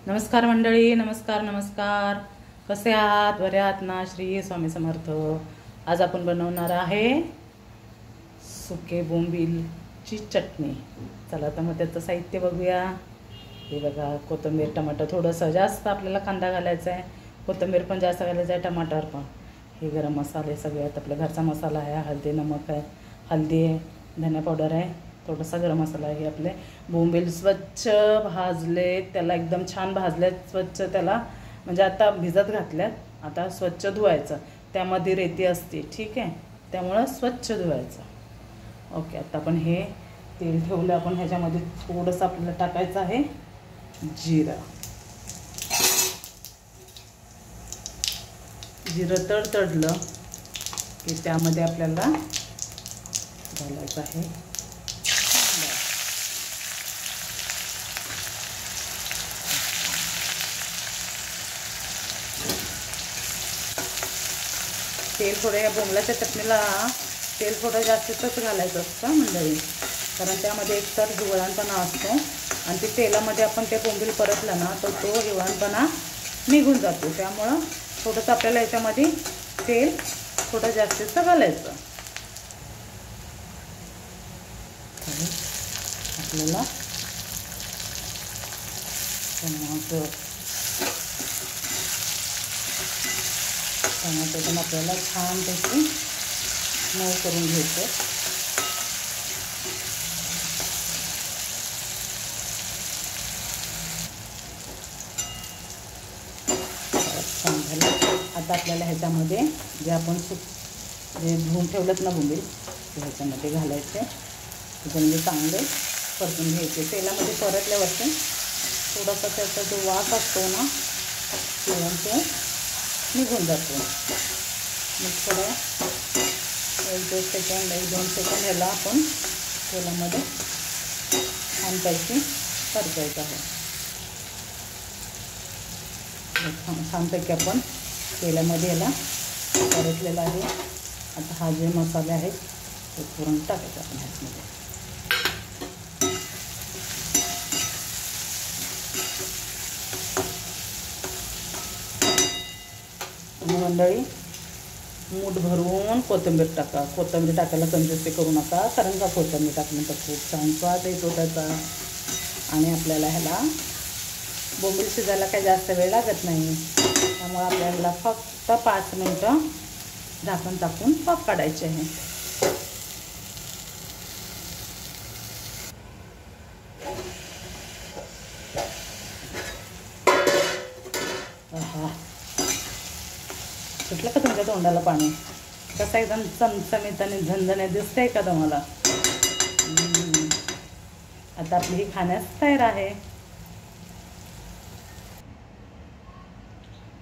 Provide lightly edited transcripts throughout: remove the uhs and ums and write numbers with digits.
नमस्कार मंडळी, नमस्कार नमस्कार. कसे आहात? बरे आहात ना? श्री स्वामी समर्थ. आज आपण बनवणार आहे सुके बोंबीलची चटणी. चला तर मग त्याचं साहित्य बघूया. हे बघा, कोथिंबीर, टमाटर, थोडंसं जास्त आपल्याला कांदा घालायचा आहे, कोथिंबीर पण जास्त घालायचं आहे, टमाटर पण. हे गरम मसाले सगळ्यात आपल्या घरचा मसाला आहे, हळदी, नमक आहे, हळदी आहे, धने पावडर आहे, थोडासा गरम मसाला आहे. आपले बोंबील स्वच्छ भाजले, त्याला एकदम छान भाजले स्वच्छ, त्याला म्हणजे आता भिजत घातल्यात, आता स्वच्छ धुवायचं. त्यामध्ये रेती असते, ठीक आहे, त्यामुळं स्वच्छ धुवायचं. ओके, आता आपण हे तेल ठेवलं. आपण ह्याच्यामध्ये थोडंसं आपल्याला टाकायचं आहे जिरं. जिरं तडतडलं की त्यामध्ये आपल्याला घालायचं आहे तेल. थोडं या बोंबलाच्या चटणीला तेल थोडं जास्तच घालायचं असतं मंडळी, कारण त्यामध्ये एकतर हिवळणपणा असतो आणि ते तेलामध्ये आपण ते बोंबील परतलं ना तर तो हिवळणपणा निघून जातो. त्यामुळं थोडंसं आपल्याला याच्यामध्ये तेल थोडं जास्तीचं घालायचं. आपल्याला टमाटर पण आपल्याला छानपैकी मऊ करून घ्यायचं. छान झालं. आता आपल्याला ह्याच्यामध्ये जे आपण जे धुवून ठेवलं ना बोंबील, ते ह्याच्यामध्ये घालायचे. त्याच्यामध्ये चांगले परतून घ्यायचे. तेलामध्ये परतल्यावरती थोडासा त्याचा जो वास असतो ना किंवा तो निघून जातो. मग थोडं 1-2 सेकंद ह्याला आपण तेलामध्ये छानपैकी परतायचं आहे. छानपैकी आपण तेलामध्ये याला परतलेला आहे. आता हा जे मसाले आहेत ते करून टाकायचे आपण ह्याच्यामध्ये. मंडळी, मूठ भरून कोथिंबीर टाका. कोथिंबीर टाकायला कंजूसी करू नका, कारण का कोथिंबीर टाकल्यानंतर खूप छान स्वाद येतो त्याचा. आणि आपल्याला ह्याला बोंबील शिजायला काही जास्त वेळ लागत नाही, त्यामुळे आपल्याला फक्त 5 मिनटं झाकण टाकून वाफ काढायचे आहे. सुटलं का तुमच्या तोंडाला पाणी? कसं एकदम चमचमीत आणि झणझणीत दिसतंय का तुम्हाला? आता आपली ही खाण्यास तयार आहे.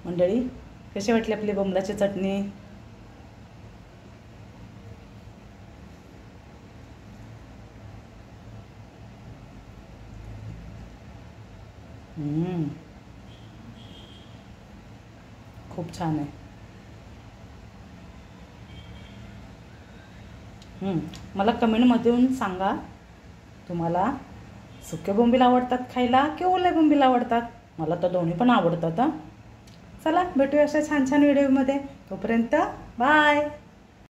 मंडळी, कशी वाटली आपली बोंबलाची चटणी? खूप छान आहे. मला कमेंटमधून सांगा, तुम्हाला सुके बोंबील आवडतात खायला की ओले बोंबील आवडतात? मला तर दोन्ही पण आवडतात. चला, भेटूया अशा छान छान व्हिडिओमध्ये. तोपर्यंत बाय.